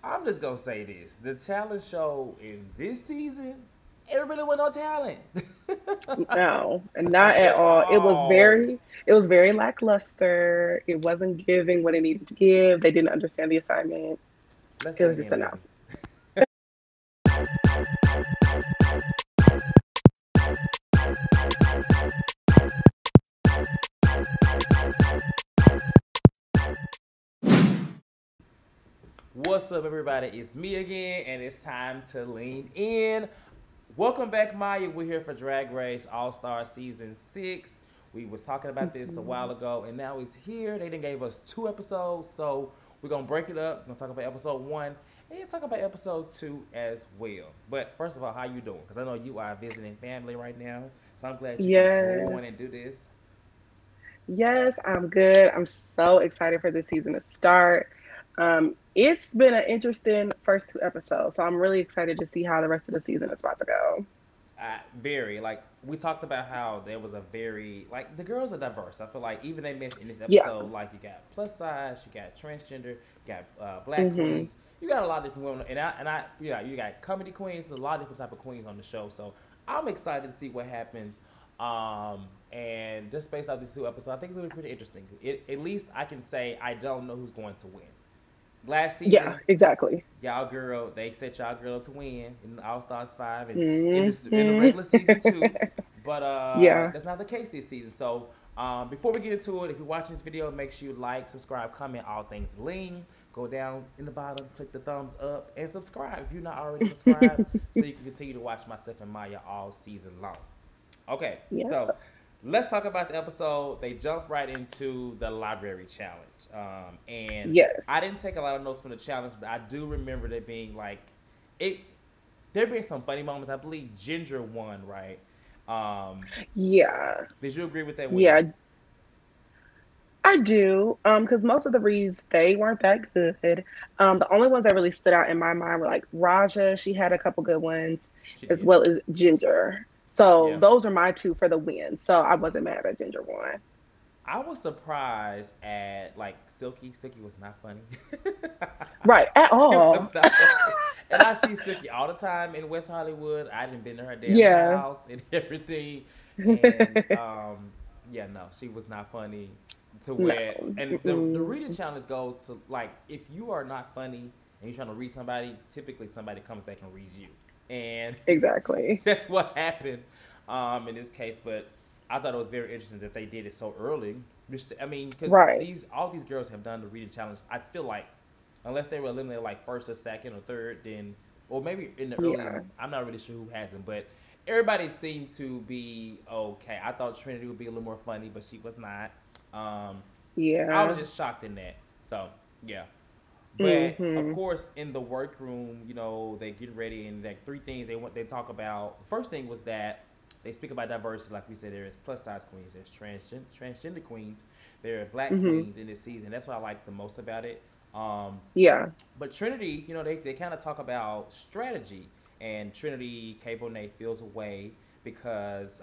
I'm just gonna say this: the talent show in this season, it really was no talent, No, and not like at at all. all. It was very lackluster. It wasn't giving what it needed to give. They didn't understand the assignment. Let's It was lean just in, a no. baby. What's up, everybody? It's me again, and it's time to lean in. Welcome back, Maya. We're here for Drag Race All Star Season 6. We was talking about this a while Mhm. ago, and now it's here. They didn't gave us 2 episodes, so we're gonna break it up. We're gonna talk about episode 1 and talk about episode 2 as well. But first of all, how you doing? Because I know you are visiting family right now, so I'm glad you can Yes. join and do this. Yes, I'm good. I'm so excited for this season to start. It's been an interesting first two episodes, so I'm really excited to see how the rest of the season is about to go. Very like we talked about how there was a very like the girls are diverse. I feel like even they mentioned in this Yeah. episode like you got plus size, you got transgender, you got black Hmm. queens, you got a lot of different women, and I you got comedy queens, a lot of different type of queens on the show. So I'm excited to see what happens. And just based off these 2 episodes, I think it's gonna be pretty interesting. At least I can say I don't know who's going to win. Last Yeah, season, exactly. y'all girl, they set y'all girl to win in All Stars 5 and in the Hmm. regular season too. But Yeah. that's not the case this season. So before we get into it, if you're watching this video, make sure you like, subscribe, comment, all things lean. Go down in the bottom, click the thumbs up, and subscribe if you're not already subscribed, so you can continue to watch myself and Maya all season long. Okay, Yeah. so let's talk about the episode. They jump right into the library challenge. And Yes. I didn't take a lot of notes from the challenge, but I do remember there being like, it, there being some funny moments. I believe Ginger won, right? Um, Yeah. did you agree with that win? Yeah. I do. Because most of the reads they weren't that good. The only ones that really stood out in my mind were like Raja, she had a couple good ones, She as did. well as Ginger. So Yeah. those are my two for the win. So I wasn't mad that Ginger won. I was surprised at like Silky. Silky was not funny. Right, at She was all. not funny. And I see Silky all the time in West Hollywood. I didn't been to her damn Yeah. house and everything. And yeah, no, she was not funny to No. where and the Mm-mm. reading challenge goes to like if you are not funny and you're trying to read somebody, typically somebody comes back and reads you. And Exactly. that's what happened in this case. But I thought it was very interesting that they did it so early. I mean, because Right. these all these girls have done the reading challenge. I feel like unless they were eliminated like first or second or third, then or maybe in the early. Yeah. I'm not really sure who hasn't, but everybody seemed to be okay. I thought Trinity would be a little more funny, but she was not. Um, I was Yeah. just shocked in that. So yeah. But of Hmm. course, in the workroom, they get ready and like 3 things they talk about. First thing was that they speak about diversity, like we said. There's plus size queens, there's transgender queens, there are black Hmm. queens in this season. That's what I like the most about it. Um, Yeah. but Trinity, they kind of talk about strategy, and Trinity K. Bonet feels away because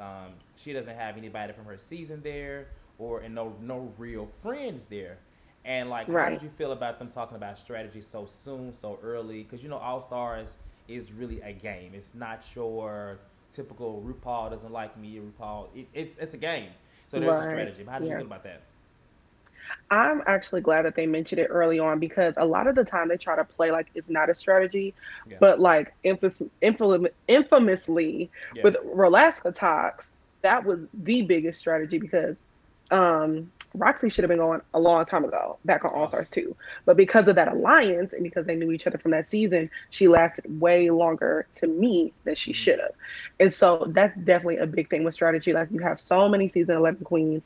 she doesn't have anybody from her season there, and no real friends there. And like, how did Right. you feel about them talking about strategy so soon, so early? Because All Stars is really a game. It's not your typical RuPaul doesn't like me. RuPaul, it's a game. So there's a Right. strategy. But how did you Yeah. feel about that? I'm actually glad that they mentioned it early on because a lot of the time they try to play like it's not a strategy, Yeah, but like infamously yeah, with Relaska Talks, that was the biggest strategy because Roxy should have been going a long time ago, back on All oh, Stars 2. But because of that alliance and because they knew each other from that season, she lasted way longer to me than she mm-hmm. should have. And so that's definitely a big thing with strategy. Like you have so many season 11 queens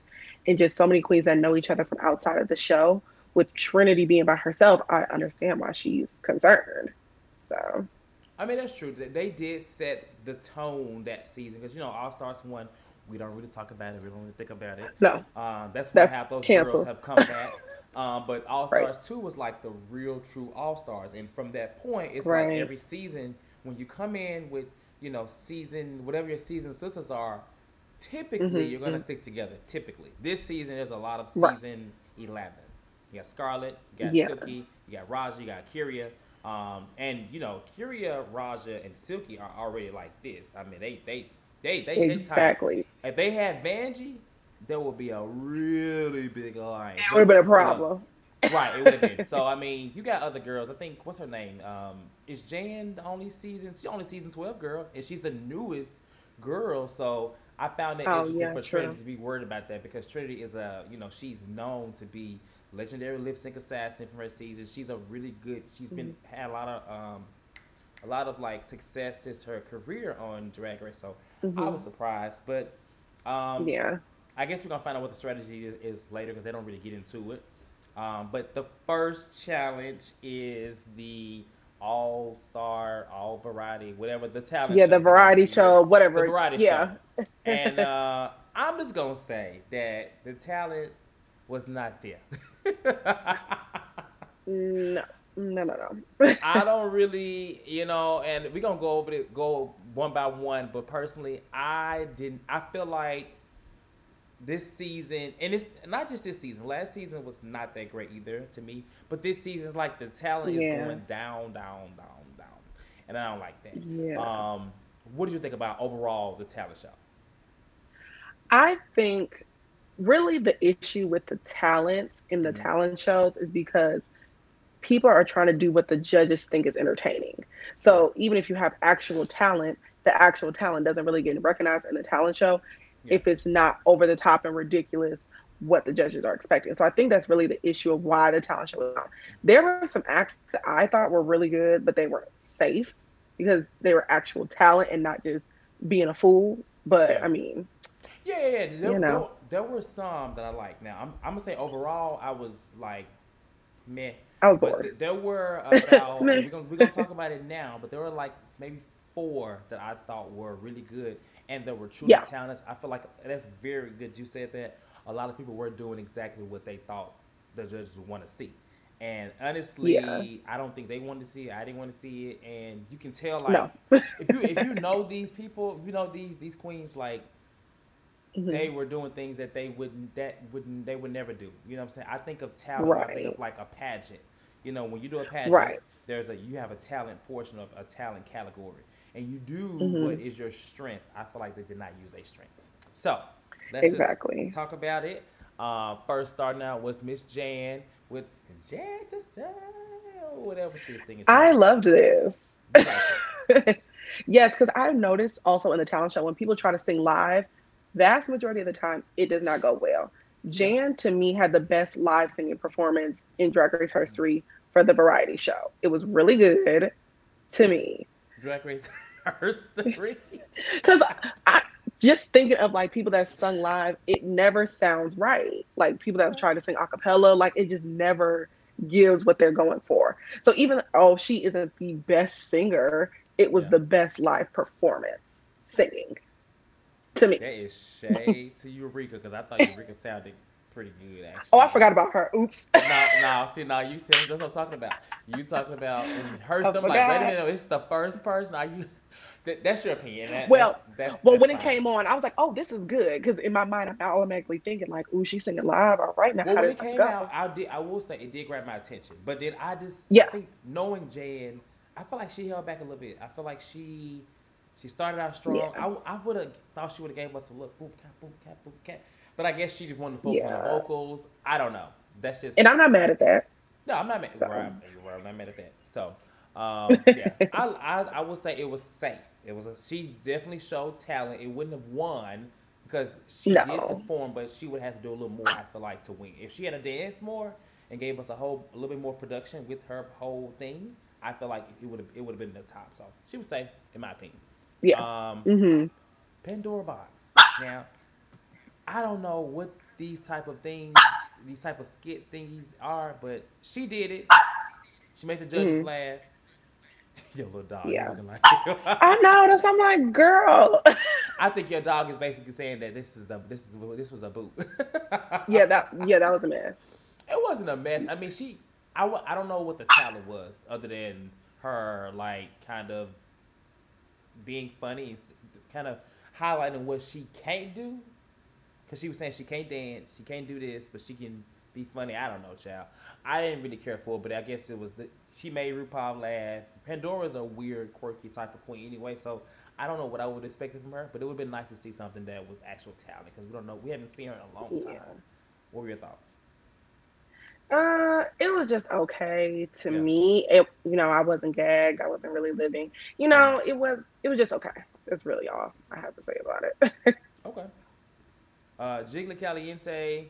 and just so many queens that know each other from outside of the show. With Trinity being by herself, I understand why she's concerned. So, I mean, that's true. They did set the tone that season because All Stars 1, we don't really talk about it. We don't really think about it. no, That's why that's half those girls canceled. have come back. But All Right, Stars 2 was like the real true All Stars, and from that point, it's like right. every season when you come in with season whatever your season sisters are, typically you're gonna Hmm. stick together. Typically, this season there's a lot of Right. season 11. You got Scarlett, you got Yeah. Silky, you got Raja, you got Kyria. And you know, Kyria, Raja, and Silky are already like this. I mean, they tight. Exactly. If they had Vanjie, there would be a really big It alliance. would have But been a you know, problem. right, it would have been. So I mean, you got other girls. I think what's her name? Is Jan the only season? She's only season 12 girl, and she's the newest girl. So I found it Oh interesting yeah, for Trinity true. to be worried about that because Trinity is a she's known to be legendary lip sync assassin from her season. She's a really good. She's been Hmm. had a lot of like success since her career on Drag Race. So I was Hmm. surprised, but um, Yeah. I guess we're gonna find out what the strategy is later because they don't really get into it. But the first challenge is the all star, all variety, whatever the talent Yeah, show. the Because variety show, the whatever. variety show, Yeah. and I'm just gonna say that the talent was not there. No, no, no, no. I don't really, and we're gonna go over it, go one by one. But personally, I didn't. I feel like this season, and it's not just this season. Last season was not that great either to me. But this season is like the talent is Yeah. going down, down, down, down, and I don't like that. Yeah. What did you think about overall the talent show? I think really the issue with the talents in the Mm-hmm. talent shows is because people are trying to do what the judges think is entertaining. True. So even if you have actual talent, the actual talent doesn't really get recognized in the talent show Yeah. if it's not over the top and ridiculous what the judges are expecting. So I think that's really the issue of why the talent show is on. There were some acts that I thought were really good, but they weren't safe because they were actual talent and not just being a fool. But Yeah. I mean, Yeah. you know, There were some that I like. Now I'm gonna say overall I was like meh. I was But bored. there were about, and we're gonna talk about it now. But there were like maybe four that I thought were really good, and that were truly Yeah, talented. I feel like that's very good. You said that a lot of people were doing exactly what they thought the judges would want to see, and yeah, honestly, I don't think they wanted to see it. I didn't want to see it, and you can tell like no. if you know these people, you know these queens like they Hmm. were doing things that they would never do. You know what I'm saying? I think of talent. I think of Right, like a pageant. You know, when you do a pageant, right. you have a talent portion of a talent category, and you do what Hmm. is your strength. I feel like they did not use their strengths. So let's just Exactly. talk about it. First, starting out was Miss Jan with Jan to whatever she was singing, I child. loved this. You like it? Yes, because I've noticed also in the talent show when people try to sing live, vast majority of the time it does not go well. Yeah. Jan to me had the best live singing performance in Drag Race history for the variety show. It was really good to me. Drag Race history. Because I just thinking of like people that sung live, it never sounds right. Like people that try to sing a cappella, like it just never gives what they're going for. So even oh, she isn't the best singer, it was Yeah. the best live performance singing to me. That is shade to Eureka because I thought Eureka sounded pretty good Oh, actually. I forgot about her. Oops. No, see, now you tell me that's what I'm talking about. You talking about and her I stuff like, wait a forgot. minute, it's the first person. Are you? That's your opinion. Well, well, That's when it fine. came on, I was like, "Oh, this is good," because in my mind, I'm automatically thinking like, "Ooh, she's singing live. All right, now Well, how when did it it came out, go?" I will say it did grab my attention. But then I Yeah, think knowing Jan, I feel like she held back a little bit. I feel like she started out strong. yeah, I would have thought she would have gave us a look, boom cat, boom cat, boom cat. But I guess she just wanted to focus on the yeah. vocals. I don't know. That's And just I'm not mad at that. no. I'm not mad. So, I'm not mad at that. So, yeah, I would say it was safe. She definitely showed talent. It wouldn't have won because she did no, perform, but she would have to do a little more. I feel like to win. If she had a dance more and gave us a little bit more production with her whole thing, I feel like it would have been the top. So she was safe in my opinion. yeah, Um, hmm, Pandora box. Now I don't know what these type of skit thingies are, but she did it. She made the judges hmm, laugh. Your little dog, you yeah. looking like. I noticed. I'm like, girl. I think your dog is basically saying that this was a boot. Yeah, that was a mess. It wasn't a mess. I mean, I don't know what the talent was other than her like kind of being funny and kind of highlighting what she can't do. Cause she was saying she can't dance, she can't do this, but she can be funny. I don't know, child. I didn't really care for it, but I guess it was she made RuPaul laugh. Pandora's a weird, quirky type of queen anyway, so I don't know what I would expect from her, but it would have been nice to see something that was actual talent because we don't know, we haven't seen her in a long time. Yeah. What were your thoughts? It was just okay to Yeah. me. I wasn't gagged. I wasn't really living. Mm-hmm. It was just okay. That's really all I have to say about it. Okay. Jiggly Caliente,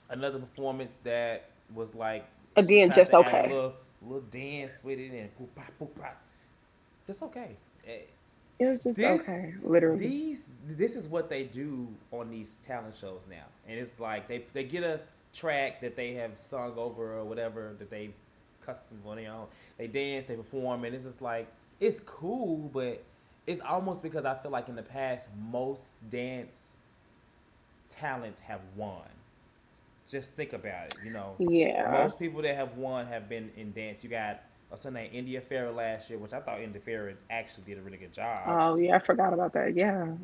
another performance that was like she Again, tried just to add a okay. little dance with it and poop pop. That's okay. It was just This okay, literally. this is what they do on these talent shows now, and it's like they get a track that they have sung over or whatever that they custom on their own. They dance, they perform, and it's just like it's cool, but it's almost because I feel like in the past most dance talents have won. Just think about it. Yeah. Most people that have won have been in dance. You got what's her name, India Farrah last year, which I thought India Farrah actually did a really good job. Oh yeah, I forgot about that. Yeah.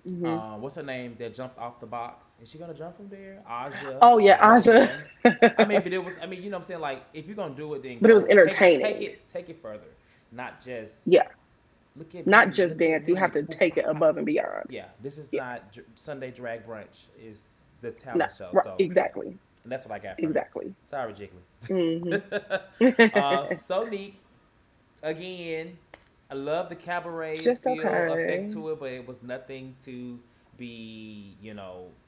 What's her name that jumped off the box? Is she gonna jump from there? Aja Oh yeah, was one of Aja. them. I mean, but it was. I mean, you know what I'm saying? Like, if you're gonna do it, then But it was go entertaining. take it further. Not just Yeah. Not just look at dance. You have me. to Boop, take it pop, pop. above and beyond. Yeah, this is Yeah. not Sunday drag brunch. Is the No. talent show. Right. So yeah, Exactly. and that's what I got from it. Exactly. Sorry, hmm Jiggly. So neat. Again, I love the cabaret Just feel okay. effect to it, but it was nothing to be,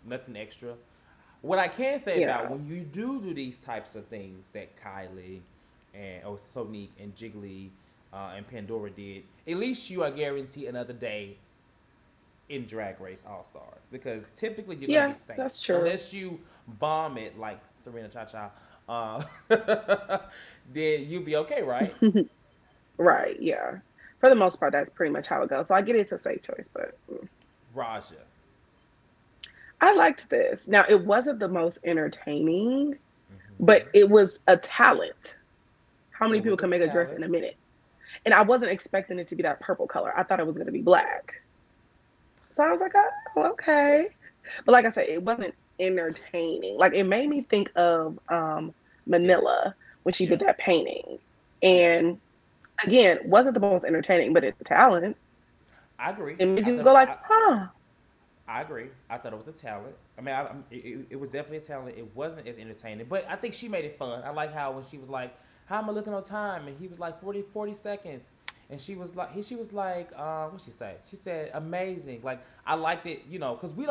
nothing extra. What I can say about Yeah. when you do these types of things that Kylie and Sonique and Jiggly and Pandora did, at least you are guaranteed another day in Drag Race All Stars because typically you're gonna be Yeah, safe that's true. unless you bomb it like Serena Cha Cha. Uh, then you'll be okay, right? Right. Yeah. For the most part, that's pretty much how it goes. So I get it's a safe choice, but Raja. I liked this. Now it wasn't the most entertaining, but Hmm. it was a talent. How It many people was a can make a dress talent. in a minute? And I wasn't expecting it to be that purple color. I thought it was going to be black. So I was like, oh, okay. But like I said, it wasn't entertaining. Like it made me think of Yeah, Manila when she yeah, did that painting. yeah. And again, wasn't the most entertaining, but it's a talent. I agree. It made I you thought go like, huh. I agree. I thought it was a talent. I mean, it was definitely a talent. It wasn't as entertaining, but I think she made it fun. I like how when she was like, "How am I looking on time?" and he was like 40 seconds, and she was like, what she say? She said, "Amazing." Like I liked it, because we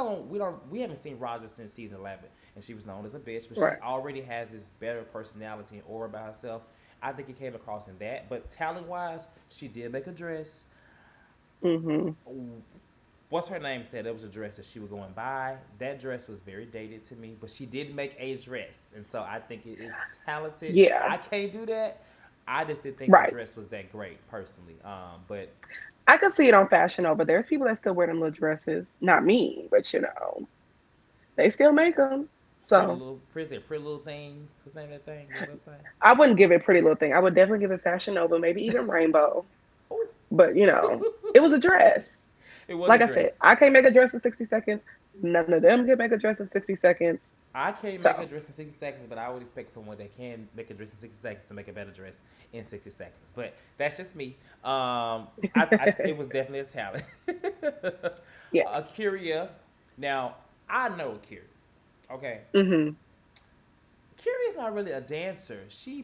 haven't seen Roger since season 11, and she was known as a bitch, but she Right. already has this better personality and aura about herself. I think it came across in that, but talent wise, she did make a dress. hmm What's her name said it was a dress that she was going by. That dress was very dated to me, but she did make a dress, and so I think it is talented. Yeah. I can't do that. I just didn't think the Right. dress was that great personally. But I could see it on Fashion Nova. There's people that still wear them little dresses. Not me, but they still make them. So pretty little things. What's the name of that thing? The website. I wouldn't give it Pretty Little Thing. I would definitely give it Fashion Nova, maybe even Rainbow. Oh, But it was a dress. it was a Like I said, dress. I can't make a dress in 60 seconds. None of them can make a dress in 60 seconds. I can't make a So, dress in 60 seconds, but I would expect someone that can make a dress in 60 seconds to make a better dress in 60 seconds. But that's just me. It was definitely a talent. yeah. Kyria. Now, I know Kyria. Okay. hmm Kyria's not really a dancer. She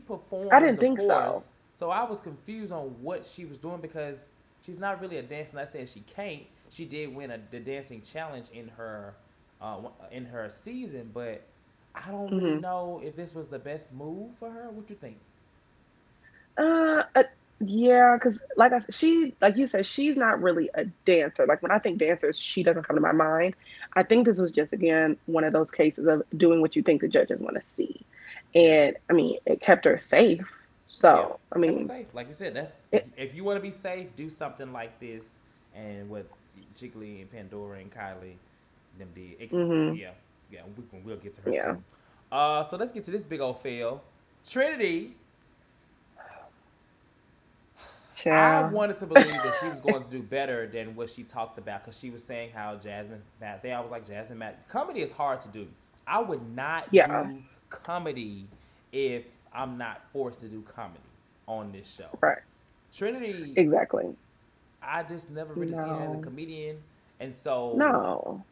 I performs, didn't of think so. course. So I was confused on what she was doing because she's not really a dancer. Not saying she can't. She did win the dancing challenge in her season, but I don't really hmm know if this was the best move for her. What you think? Uh, uh yeah, because like you said, she's not really a dancer. Like when I think dancers, she doesn't come to my mind. I think this was just again one of those cases of doing what you think the judges want to see, Yeah, and I mean it kept her safe. yeah. So I Kept it mean, safe. Like you said, that's it, if you want to be safe, do something like this. And what Jiggly and Pandora and Kylie them did. hmm Yeah, yeah. We'll get to her yeah, soon. So let's get to this big old fail. Trinity, I child. wanted to believe that she was going to do better than what she talked about because she was saying how Jasmine, that they always like Jasmine. Comedy is hard to do. I would not Yeah. do comedy if I'm not forced to do comedy on this show. Right. Trinity, Exactly. I just never really seen her as a No. comedian, and so No.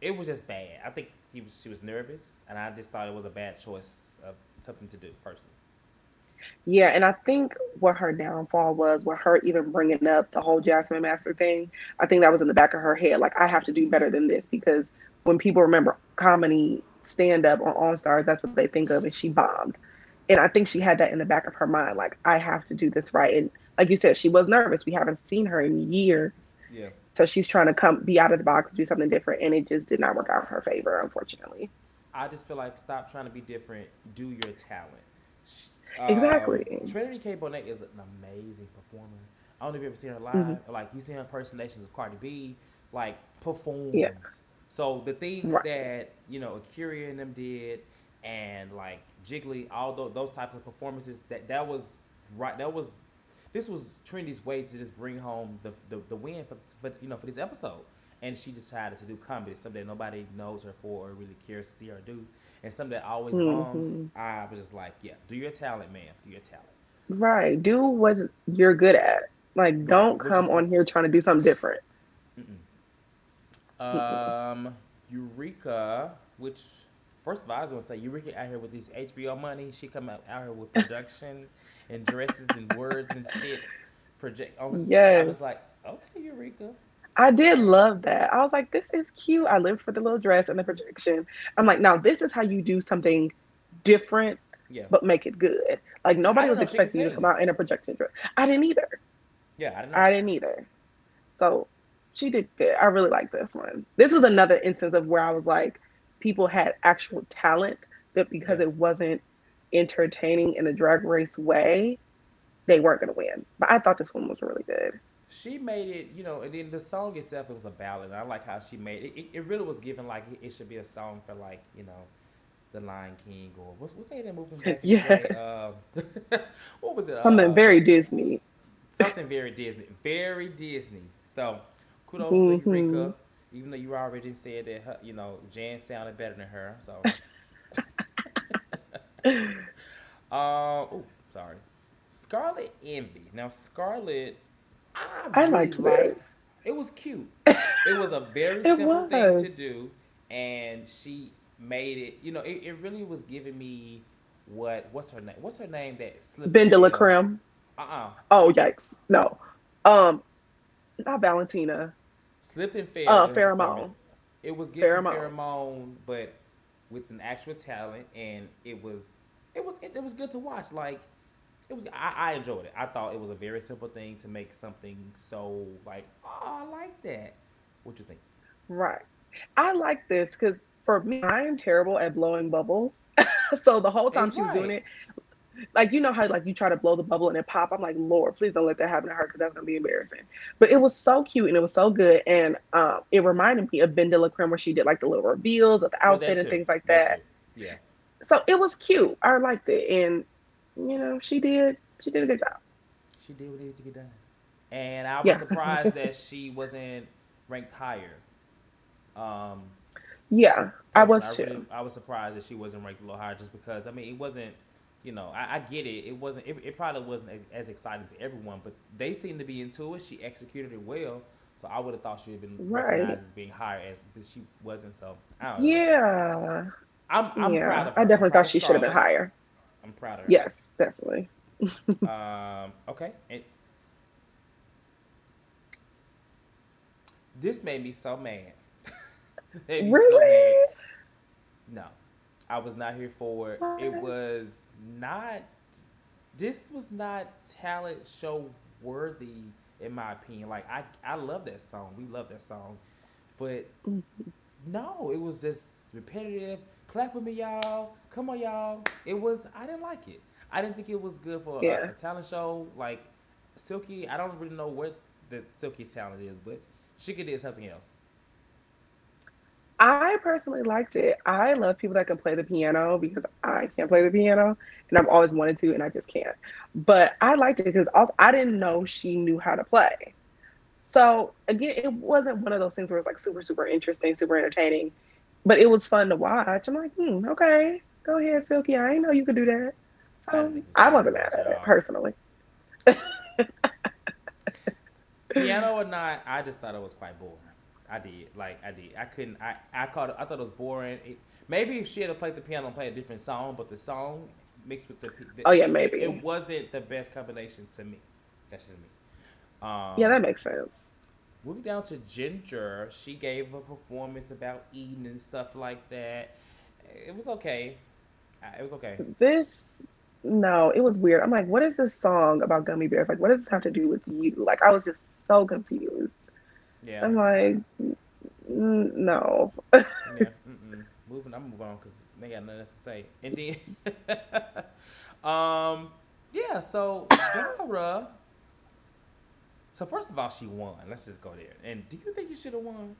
it was just bad. I think she was nervous, and I just thought it was a bad choice of something to do personally. Yeah, and I think what her downfall was, with her even bringing up the whole Jasmine Master thing, I think that was in the back of her head. Like, I have to do better than this, because when people remember comedy stand up on All Stars, that's what they think of, and she bombed. And I think she had that in the back of her mind, like, I have to do this right. And like you said, she was nervous. We haven't seen her in years. Yeah, So she's trying to come be out of the box, do something different, and it just did not work out in her favor, unfortunately. I just feel like stop trying to be different. Do your talent. Exactly. Trinity K. Bonet is an amazing performer. I don't know if you ever seen her Hmm. live. Like you see her impersonations of Cardi B, like Yeah. performs. So the things Right. that Akira and them did, and like Jiggly, all those types of performances, that was right. This was Trinity's way to just bring home the win for this episode. And she decided to do comedy, something that nobody knows her for or really cares to see her do, and something that always bombs. Hmm. I was just like, yeah, do your talent, man. Do your talent. Right. Do what you're good at. Like, Right, don't which is come on perform. here trying to do something different. Mm-mm. Eureka, which first of all, I was gonna say Eureka out here with this HBO money. She come out here with production and dresses and words and shit. Project. Oh, I Yes. was like, okay, Eureka. I did Okay, love that. I was like, this is cute. I lived for the little dress and the projection. I'm like, now this is how you do something different, yeah. but make it good. Like, I nobody didn't was know she could expecting you to come sing. out in a projection dress. I didn't either. Yeah, I didn't know. I didn't either. So she did good. I really like this one. This was another instance of where I was like, people had actual talent, but because Yeah. it wasn't entertaining in a drag race way, they weren't going to win. But I thought this one was really good. She made it, and then the song itself, it was a ballad. I like how she made it. It really was given like it should be a song for like, The Lion King, or what's that movie from back in the Yeah, day? What was it? something very Disney. Something very Disney. So kudos to Hmm. Eureka, even though you already said that Jan sounded better than her. So, oh, sorry, Scarlet Envy. Now Scarlet, I I really liked this. liked. It was cute. It was a very It simple thing was. to do, and she made it. It really was giving me what's her name? What's her name that slipped and Ben de la fell? Creme. Uh-uh. Oh, yikes. No. Um, Not Valentina. Slipped and fell in her performance. Pheromone. It was giving Pheromone. pheromone, but with an actual talent, and it was good to watch. Like I enjoyed it. I thought it was a very simple thing to make something so like, oh, I like that. What you think? Right. I like this because for me, I am terrible at blowing bubbles. So the whole time It's she was doing right. it, like, you know how like you try to blow the bubble and it pop. I'm like, Lord, please don't let that happen to her, because that's gonna be embarrassing. But it was so cute and it was so good, and it reminded me of Ben de la Creme, where she did like the little reveals of the Well, that outfit and too. things like That too. that. Yeah. So it was cute. I liked it, and she did a good job. She did what needed to be done, and I was Yeah. surprised that she wasn't ranked higher. Um, Yeah, I Person. was too. I was surprised that she wasn't ranked a little higher, just because it wasn't. I get it. It wasn't. It probably wasn't as exciting to everyone, but they seemed to be into it. She executed it well, so I would have thought she would have been Right. recognized as being higher, as but she wasn't. So I don't know. Yeah. I'm proud Yeah. of I her. I'm definitely proud thought of she should have been Scarlett. higher. I'm proud of her. Yes, definitely. Okay, and this made me so mad. This made me so mad. Really? No, I was not here for it. It What? was not. This was not talent show worthy, in my opinion. Like I love that song. We love that song, but no, it was just repetitive. Clap with me, y'all. Come on, y'all. It was. I didn't like it. I didn't think it was good for a Yeah. talent show. Like Silky, I don't really know what the Silky's talent is, but she could do something else. I personally liked it. I love people that can play the piano, because I can't play the piano and I've always wanted to and I just can't. But I liked it because also I didn't know she knew how to play. So again, it wasn't one of those things where it's like super, super interesting, super entertaining, but it was fun to watch. I'm like, okay. Go ahead, Silky. I didn't know you could do that. I didn't think it was I crazy wasn't mad much at at it all. personally. Piano or not, I just thought it was quite boring. I did. Like I did. I couldn't. I caught it. I thought it was boring. Maybe if she had played the piano and played a different song, but the song mixed with Oh yeah, it maybe. wasn't the best combination to me. That's just me. Yeah, Um, that makes sense. Moving down to Ginger, she gave a performance about eating and stuff like that. It was okay. It was okay. This no, it was weird. I'm like, what is this song about gummy bears? Like, what does this have to do with you? Like, I was just so confused. Yeah. I'm like, no. Yeah. Moving. I'm moving on because they got nothing else to say. And then, um, yeah. So Gara. So first of all, she won. Let's just go there. And do you think you should have won?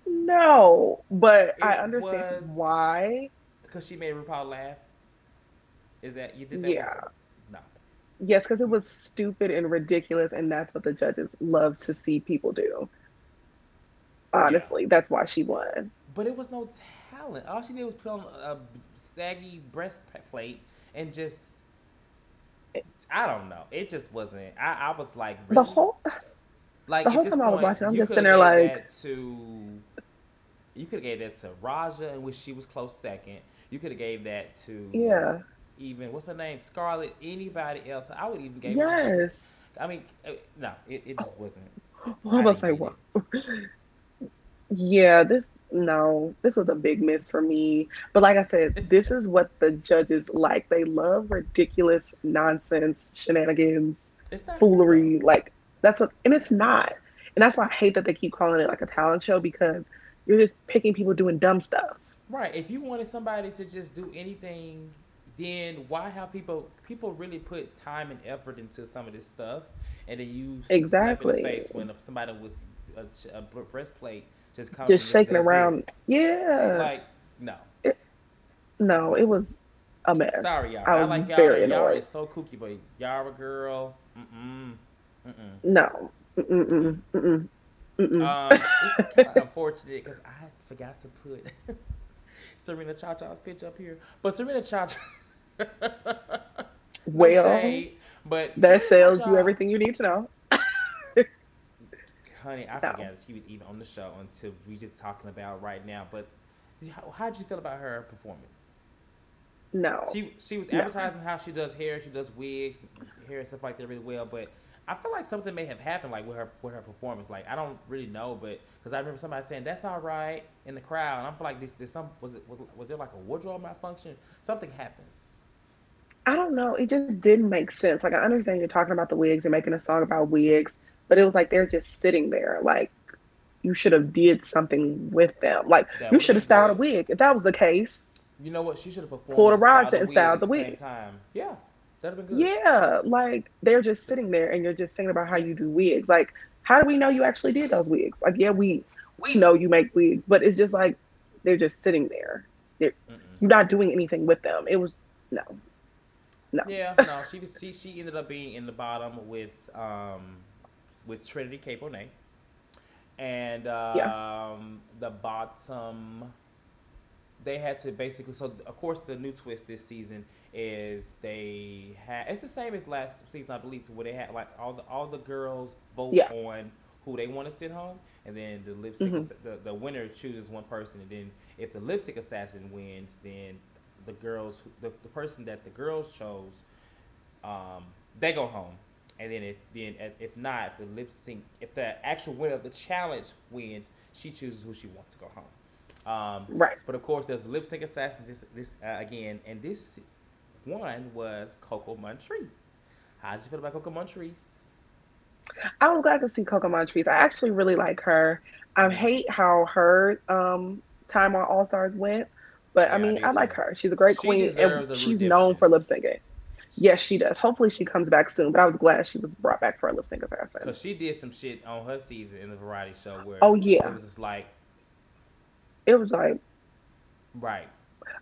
No, but I It understand was why. because she made RuPaul laugh. Is that you think that was Yeah. no? Yes, because it was stupid and ridiculous, and that's what the judges love to see people do. Yeah, Honestly, that's why she won. but it was no talent. All she did was put on a saggy breastplate and just I don't know. It just wasn't. I was like, The really? whole Like the at whole this time I was point, watching, I'm you just could sitting have there gave like, that to you could have gave that to Raja, in which she was close second. You could have gave that to yeah, even what's her name, Scarlett. Anybody else? I would even gave it to Chicken. yes. I mean, no, it just wasn't. Well, I'm I about to didn't say, get wow. it. Yeah, this no, this was a big miss for me. But like I said, this is what the judges like. They love ridiculous nonsense, shenanigans, It's not fair though. foolery. Like that's what, and it's not. And that's why I hate that they keep calling it like a talent show because you're just picking people doing dumb stuff. Right. If you wanted somebody to just do anything, then why have people really put time and effort into some of this stuff, and then you slap in the Exactly. face when somebody was a breastplate just comes and Just just shaking does around. this. Yeah. Like no. It, no, it was a Sorry, mess. Yara. I I was like Yara. very Yara annoyed. is so kooky, but Yara girl, mm-mm. No. Mm-mm, mm-mm, mm-mm. It's kind of unfortunate because I forgot to put Serena Cha Cha's pitch up here, but Serena Cha Cha, no Well, shade, but that Serena Cha tells you Cha, everything you need to know. honey, I No, forgot that she was even on the show until we just talking about right now. But how did you feel about her performance? no, She was no. advertising how she does hair, she does wigs, hair and stuff like that really well. But I feel like something may have happened like with her performance. Like I don't really know, but because I remember somebody saying that's all right in the crowd, and I feel like this some was there like a wardrobe malfunction? Something happened. I don't know. It just didn't make sense. Like I understand you're talking about the wigs and making a song about wigs, but it was like they're just sitting there. Like you should have did something with them. Like That you would have should have been styled a good. wig. If that was the case, You know what? She should have performed pulled a and styled Raja the and wig styled at the the same wig. time. Yeah, that'd have been good. Yeah, like they're just sitting there and you're just thinking about how Yeah. you do wigs. Like, how do we know you actually did those wigs? Like, yeah, we know you make wigs, but it's just like they're just sitting there. They're, Mm-mm. you're not doing anything with them. It was no, no. Yeah, no, she ended up being in the bottom with Trinity K. Bonet. And Yeah, the bottom they had to basically, so of course the new twist this season is they had it's the same as last season I believe, to where they had like all the girls vote yeah. on who they want to send home, and then the Hmm. the winner chooses one person, and then if the lipstick assassin wins, then the person that the girls chose, um, they go home. And then if not, if the actual winner of the challenge wins, she chooses who she wants to go home. Right. But of course, there's a lip sync assassin. This again, and this one was Coco Montrese. How did you feel about Coco Montrese? I was glad to see Coco Montrese. I actually really like her. I Mm-hmm. hate how her time on All Stars went, but I Yeah, I mean, did I too. like her. She's a great She queen, and deserves a she's known redemption for lip syncing. Yes, she does. Hopefully, she comes back soon. But I was glad she was brought back for a lip sync assassin. because she did some shit on her season in the variety show where Oh it yeah, was just like, it was like right,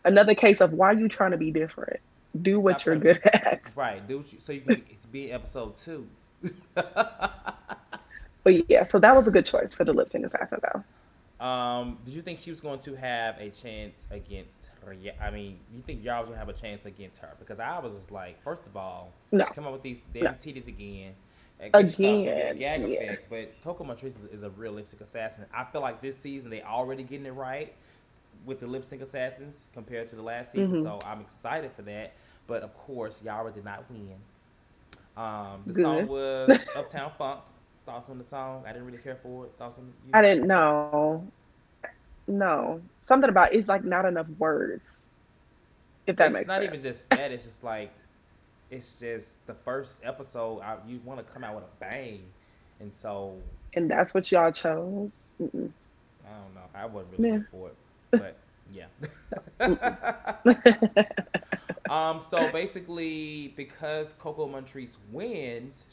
another case of why you trying to be different. Do what stop you're trying to be good at. right, dude, so you can be in episode 2. But yeah, so that was a good choice for the lip sync assassin though. Did you think she was going to have a chance against her? I mean, you think y'all was gonna have a chance against her? Because I was just like, first of all, No, she come up with these no. damn titties again. I guess she thought it was gonna be a Again, gag yeah. effect, but Coco Montrese is a real lip sync assassin. I feel like this season they already getting it right with the lip sync assassins compared to the last season, Hmm. so I'm excited for that. But of course, Yara did not win. The song Good. was Uptown Funk. Thoughts on the song? I didn't really care for it. Thoughts on you? I didn't know. No, something about it's like not enough words, if that It's makes not sense. even just that. It's just like it's just the first episode. You want to come out with a bang, and so And that's what y'all chose. Mm-mm. I don't know. I wasn't really Yeah. here for it, but yeah. Mm-mm. So basically, because Coco Montrese wins,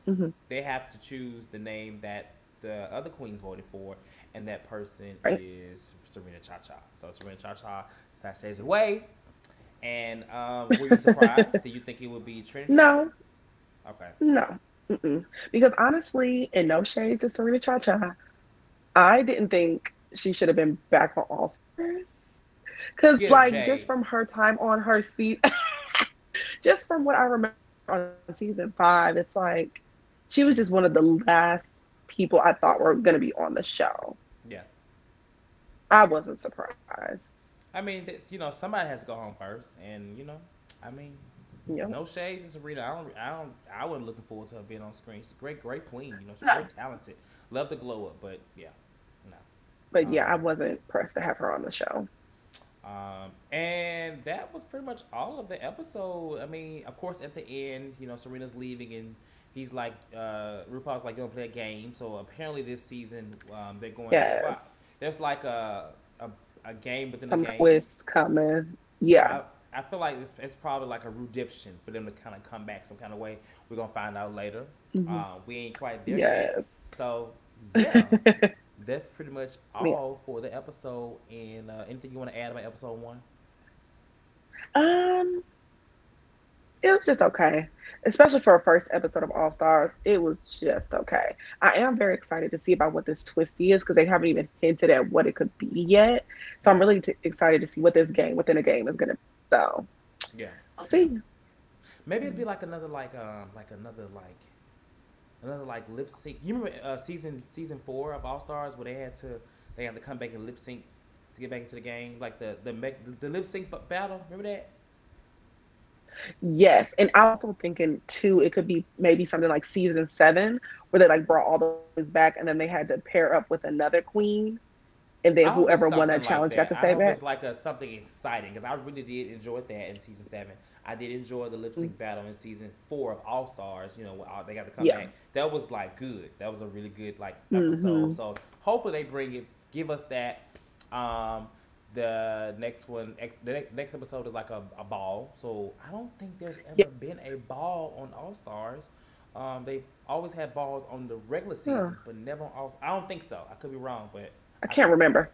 Hmm. they have to choose the name that the other queens voted for, and that person Right? is Serena Cha Cha. So Serena Cha Cha stage away. And were you surprised? Did you think it would be Trinity? No, Okay. no. Mm-mm. Because honestly, and no shade to Serena Cha Cha, I didn't think she should have been back on All Stars. Because, Get her, like, just Jade. from her time on her seat, just from what I remember on season 5, it's like she was just one of the last people I thought were going to be on the show. Yeah. I wasn't surprised. I mean, somebody has to go home first, and I mean, You no shade to Serena. I wasn't looking forward to her being on screen. She's a great, great queen. She's No. very talented. Love the glow up, but yeah, no. But yeah, I wasn't pressed to have her on the show. And that was pretty much all of the episode. I mean, of course, at the end, Serena's leaving, and he's like, RuPaul's like, gonna play a game. So apparently, this season, they're going. Yes. Well, there's like a game within a Some game. twist coming. So Yeah. I feel like it's probably like a redemption for them to kind of come back some kind of way. We're gonna find out later. Hmm. We ain't quite there yet. Yes. So yeah, that's pretty much Yeah. all for the episode. And anything you want to add about episode 1? Um, it was just okay. Especially for a first episode of All Stars, it was just okay. I am very excited to see about what this twist is because they haven't even hinted at what it could be yet. So I'm Yeah, really excited to see what this game within a game is going to be. So yeah, I'll yeah. see. Maybe it'd be like another another like lip sync. You remember season 4 of All Stars where they had to come back and lip sync to get back into the game, like the lip sync battle. Remember that? Yes, and I also thinking too, it could be maybe something like season 7 where they like brought all those back and then they had to pair up with another queen, and then I hope it's whoever won that something like challenge got that. to I stay hope back. it's like something exciting because I really did enjoy that in season 7. I did enjoy the lip Mm. sync battle in season 4 of All Stars. Where they got to come Yeah. back. That was like good. That was a really good like episode. Hmm. So hopefully they bring it, give us that. Um, the next one, the next episode is like a ball. So I don't think there's Yeah. ever been a ball on All Stars. They always had balls on the regular Huh. seasons, but never on All. I don't think so. I could be wrong, but I I can't think. remember.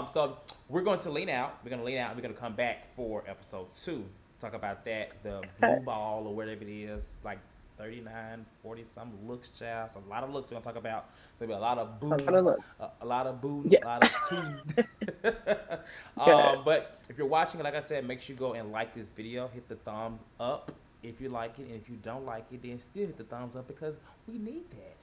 So we're going to lean out. We're going to lean out. We're going to come back for episode 2. Talk about that, the blue Okay. ball or whatever it is, like 39, 40 some looks, child. So a lot of looks we're going to talk about. So there'll be a lot of A lot boo, of looks. a lot of boo, Yeah. a lot of tune. Good. But if you're watching, like I said, make sure you go and like this video. Hit the thumbs up if you like it. And if you don't like it, then still hit the thumbs up because we need that.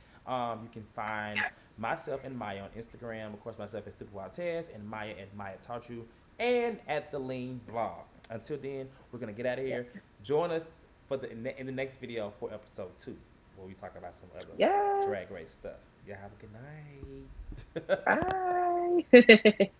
You can find myself and Maya on Instagram. Of course, myself is Stupid Wild Tez and Maya at Maya Tartru and at the Lean blog. Until then, we're going to get out of here. Join us for in the next video for episode 2 where we talk about some other Yeah. drag race stuff. Y'all have a good night. Bye.